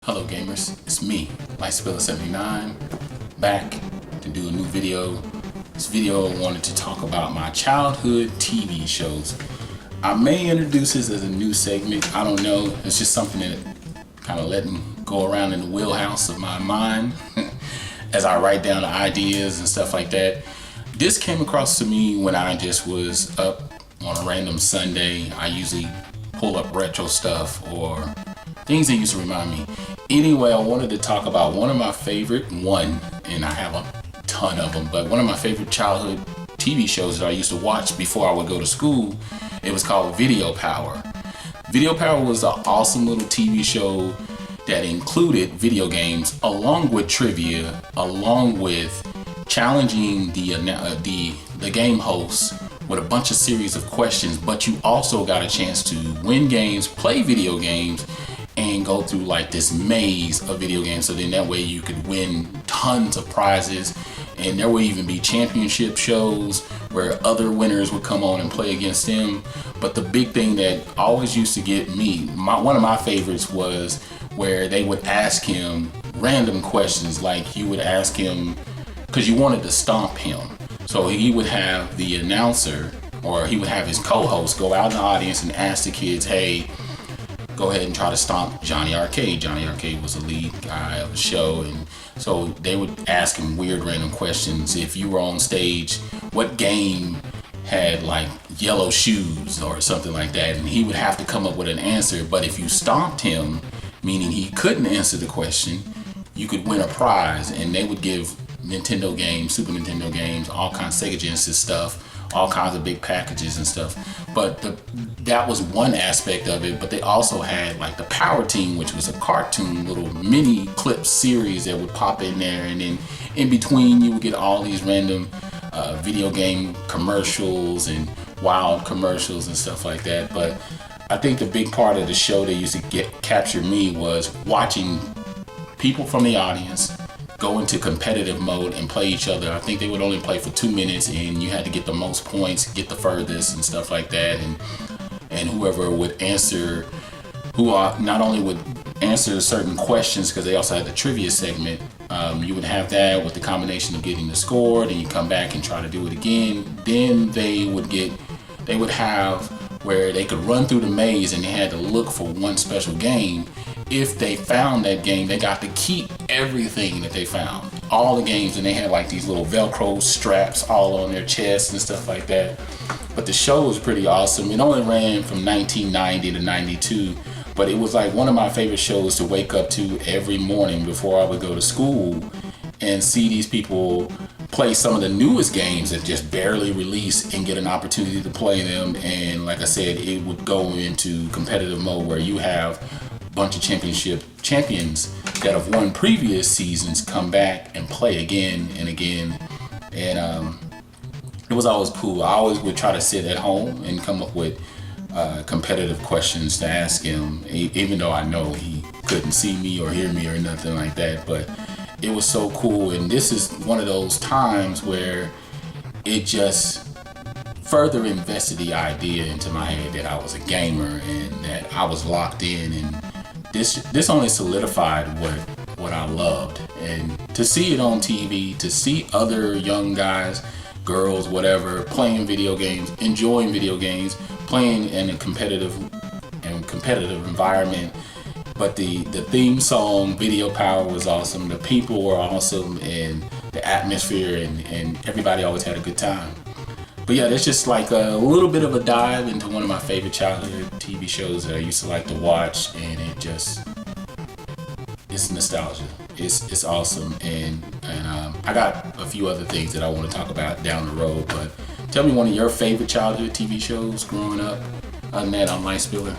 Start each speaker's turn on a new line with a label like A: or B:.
A: Hello gamers, it's me, Lightspiller79, back to do a new video. This video I wanted to talk about my childhood TV shows. I may introduce this as a new segment, I don't know. It's just something that kind of letting go around in the wheelhouse of my mind as I write down the ideas and stuff like that. This came across to me when I just was up on a random Sunday. I usually pull up retro stuff or things that used to remind me. Anyway, I wanted to talk about one of my favorite, and I have a ton of them, but one of my favorite childhood TV shows that I used to watch before I would go to school. It was called Video Power. Video Power was an awesome little TV show that included video games along with trivia, along with challenging the game hosts with a bunch of series of questions, but you also got a chance to win games, play video games, and go through like this maze of video games. So then that way you could win tons of prizes, and there would even be championship shows where other winners would come on and play against them. But the big thing that always used to get me, one of my favorites, was where they would ask him random questions. Like you would ask him, because you wanted to stomp him, so he would have the announcer, or he would have his co-host go out in the audience and ask the kids, hey, go ahead and try to stomp Johnny Arcade. Johnny Arcade was the lead guy of the show, and so they would ask him weird random questions. If you were on stage, what game had like yellow shoes or something like that, and he would have to come up with an answer. But if you stomped him, meaning he couldn't answer the question, you could win a prize, and they would give Nintendo games, Super Nintendo games, all kinds of Sega Genesis stuff, all kinds of big packages and stuff. But that was one aspect of it. But they also had like the Power Team, which was a cartoon little mini clip series that would pop in there, and then in between you would get all these random video game commercials and wild commercials and stuff like that. But I think the big part of the show that used to capture me was watching people from the audience go into competitive mode and play each other. I think they would only play for 2 minutes, and you had to get the most points, get the furthest and stuff like that. And whoever would answer, not only would answer certain questions, because they also had the trivia segment, you would have that with the combination of getting the score, then you come back and try to do it again. Then they would have where they could run through the maze, and they had to look for one special game. If they found that game, they got to keep everything that they found, all the games, and they had like these little Velcro straps all on their chests and stuff like that. But the show was pretty awesome. It only ran from 1990 to 92, but it was like one of my favorite shows to wake up to every morning before I would go to school and see these people play some of the newest games that just barely released and get an opportunity to play them. And like I said, it would go into competitive mode where you have bunch of champions that have won previous seasons come back and play again and again. And it was always cool. I always would try to sit at home and come up with competitive questions to ask him, even though I know he couldn't see me or hear me or nothing like that. But it was so cool, and this is one of those times where it just further invested the idea into my head that I was a gamer and that I was locked in, and this only solidified what I loved. And to see it on TV, to see other young guys, girls, whatever, playing video games, enjoying video games, playing in a competitive environment. But the theme song, Video Power, was awesome. The people were awesome, and the atmosphere, and everybody always had a good time. But yeah, that's just like a little bit of a dive into one of my favorite childhood TV shows that I used to like to watch, and it's nostalgia. It's awesome, and I got a few other things that I want to talk about down the road. But tell me one of your favorite childhood TV shows growing up. Other than that, I'm Light Spiller.